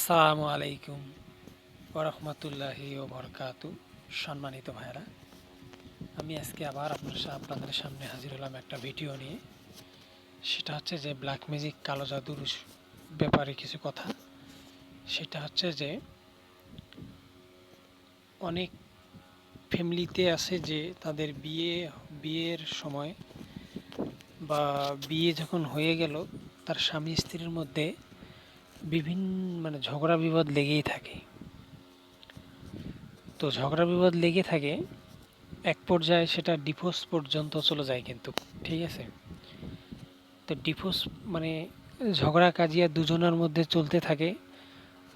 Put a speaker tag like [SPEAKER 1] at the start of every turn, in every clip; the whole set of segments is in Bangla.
[SPEAKER 1] আসসালামু আলাইকুম ওরহমতুল্লাহি ও বরকাতু। সম্মানিত ভাইরা, আমি আজকে আবার আপনাদের সামনে হাজির হলাম একটা ভিডিও নিয়ে। সেটা হচ্ছে যে ব্ল্যাক ম্যাজিক, কালো জাদুর ব্যাপারে কিছু কথা। সেটা হচ্ছে যে অনেক ফ্যামিলিতে আছে যে তাদের বিয়ের সময় বা বিয়ে যখন হয়ে গেল, তার স্বামী স্ত্রীর মধ্যে বিভিন্ন ঝগড়া বিবাদ লেগেই থাকে। তো ঝগড়া বিবাদ লেগে থাকে, এক পর্যায়ে সেটা ডিভোর্স পর্যন্ত চলে যায় কিন্তু। ঠিক আছে? তো ডিভোর্স মানে ঝগড়া কাজিয়া দুজনের মধ্যে চলতে থাকে,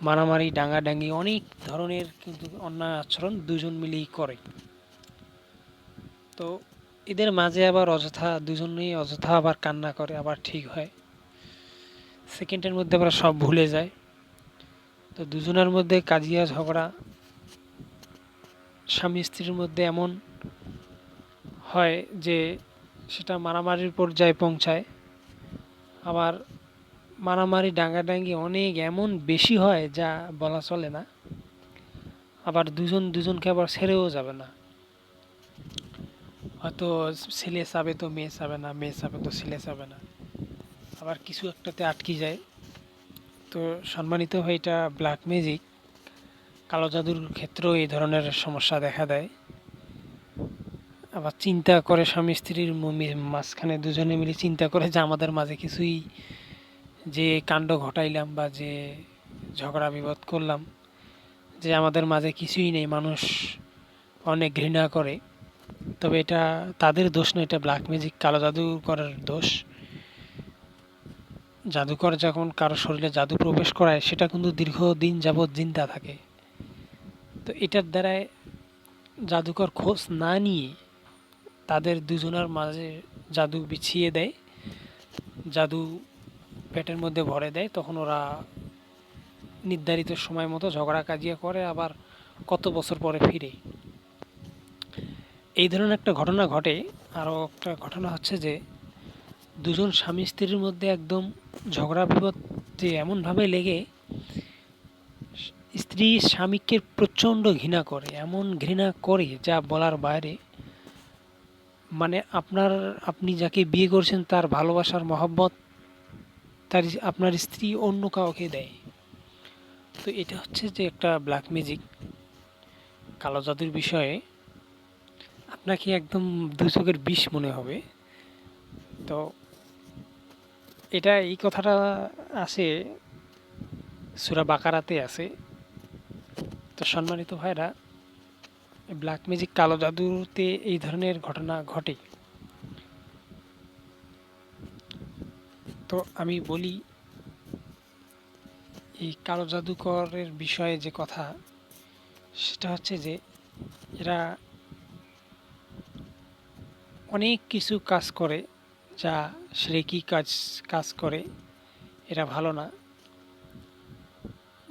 [SPEAKER 1] মারামারি ডাঙাডাঙ্গি অনেক ধরনের কিন্তু অন্যায় আচরণ দুজন মিলেই করে। তো এদের মাঝে আবার দুজনেই অযথা আবার কান্না করে, আবার ঠিক হয়, সেকেন্ডের মধ্যে আবার সব ভুলে যায়। তো দুজনের মধ্যে কাজিয়া ঝগড়া স্বামী স্ত্রীর মধ্যে এমন হয় যে সেটা মারামারির পর্যায়ে পৌঁছায়। আবার মারামারি ডাঙ্গাডাঙ্গি অনেক এমন বেশি হয় যা বলা চলে না। আবার দুজন দুজনকে আবার ছেড়েও যাবে না। হয়তো ছেলে চাবে তো মেয়ে চাবে না, মেয়ে চাবে তো ছেলে চাবে না, আবার কিছু একটাতে আটকে যায়। তো সম্মানিত হয়, এটা ব্ল্যাক ম্যাজিক, কালো জাদুর ক্ষেত্রেও এই ধরনের সমস্যা দেখা দেয়। আবার চিন্তা করে স্বামী স্ত্রীর মাঝখানে দুজনে মিলে চিন্তা করে যে আমাদের মাঝে কিছুই, যে কাণ্ড ঘটাইলাম বা যে ঝগড়া বিবাদ করলাম, যে আমাদের মাঝে কিছুই নেই, মানুষ অনেক ঘৃণা করে। তবে এটা তাদের দোষ না, এটা ব্ল্যাক ম্যাজিক, কালো জাদুকরের দোষ। জাদুকর যখন কারো শরীরে জাদু প্রবেশ করায়, সেটা কিন্তু দীর্ঘদিন যাবৎ জিন্দা থাকে। তো এটার দ্বারায় জাদুকর খোঁজ না নিয়ে তাদের দুজনের মাঝে জাদু বিছিয়ে দেয়, জাদু পেটের মধ্যে ভরে দেয়। তখন ওরা নির্ধারিত সময় মতো ঝগড়া কাজিয়া করে, আবার কত বছর পরে ফিরে। এই ধরনের একটা ঘটনা ঘটে। আরও একটা ঘটনা হচ্ছে যে দুজন স্বামী স্ত্রীর মধ্যে একদম ঝগড়া বিবাদ যে এমনভাবে লেগে স্ত্রী স্বামীকে প্রচণ্ড ঘৃণা করে, এমন ঘৃণা করে যা বলার বাইরে। আপনি যাকে বিয়ে করছেন তার ভালোবাসার মহব্বত আপনার স্ত্রী অন্য কাউকে দেয়। তো এটা হচ্ছে যে একটা ব্ল্যাক ম্যাজিক, কালো জাদুর বিষয়ে আপনাকে একদম দু চোখের বিষ মনে হবে। তো এই কথাটা আছে সূরা বাকারাতে আছে। তো সম্মানিত ভাইরা, ব্ল্যাক ম্যাজিক, কালো জাদুতে এই ধরনের ঘটনা ঘটে। তো আমি বলি, এই কালো জাদুকরের বিষয়ে যে কথা, সেটা হচ্ছে যে এরা অনেক কিছু কাজ করে, যা শ্রেকি কাজ করে। এরা ভালো না।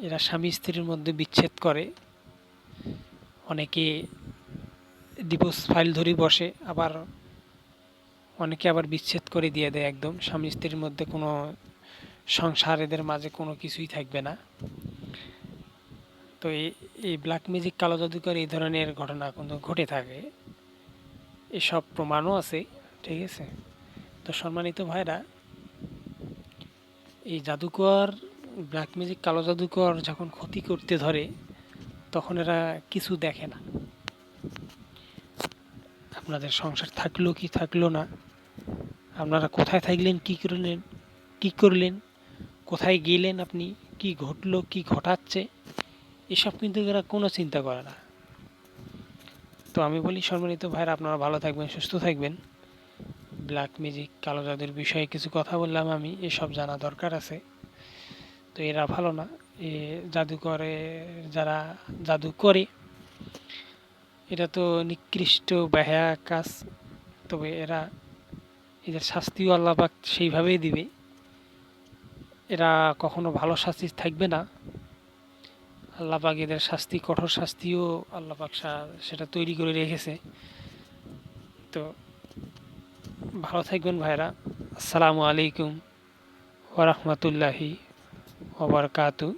[SPEAKER 1] এরা স্বামী স্ত্রীর মধ্যে বিচ্ছেদ করে, অনেকে ডিভোর্স ফাইল ধরে বসে, আবার অনেকে আবার বিচ্ছেদ করে দিয়ে দেয় একদম। স্বামী স্ত্রীর মধ্যে কোনো সংসার, এদের মাঝে কোনো কিছুই থাকবে না। তো এই ব্ল্যাক ম্যাজিক, কালো জাদুকর এই ধরনের ঘটনা কিন্তু ঘটে থাকে, এসব প্রমাণও আছে। ঠিক আছে? তো সম্মানিত ভাইরা, এই জাদুকর, ব্ল্যাক ম্যাজিক, কালো জাদুকর যখন ক্ষতি করতে ধরে, তখন এরা কিছু দেখে না। আপনাদের সংসার থাকলো কি থাকলো না, আপনারা কোথায় থাকলেন, কি করলেন, কোথায় গেলেন আপনি, কি ঘটলো, কি ঘটাচ্ছে, এসব কিন্তু এরা কোনো চিন্তা করে না। তো আমি বলি, সম্মানিত ভাইরা, আপনারা ভালো থাকবেন, সুস্থ থাকবেন। ব্ল্যাক ম্যাজিক, কালো জাদুর বিষয়ে কিছু কথা বললাম আমি, এসব জানা দরকার আছে। তো এরা ভালো না। এ জাদু করে, যারা জাদু করে, এটা তো নিকৃষ্ট বেহায়া কাজ। তবে এদের শাস্তিও আল্লাহ পাক সেইভাবেই দিবে। এরা কখনো ভালো শাস্তি থাকবে না। আল্লাহ পাক এদের শাস্তি, কঠোর শাস্তিও আল্লাহ পাক সেটা তৈরি করে রেখেছে। তো ভালো থাকবেন ভাইরা। আসসালামু আলাইকুম ওয়া রাহমাতুল্লাহি ওয়া বারাকাতুহু।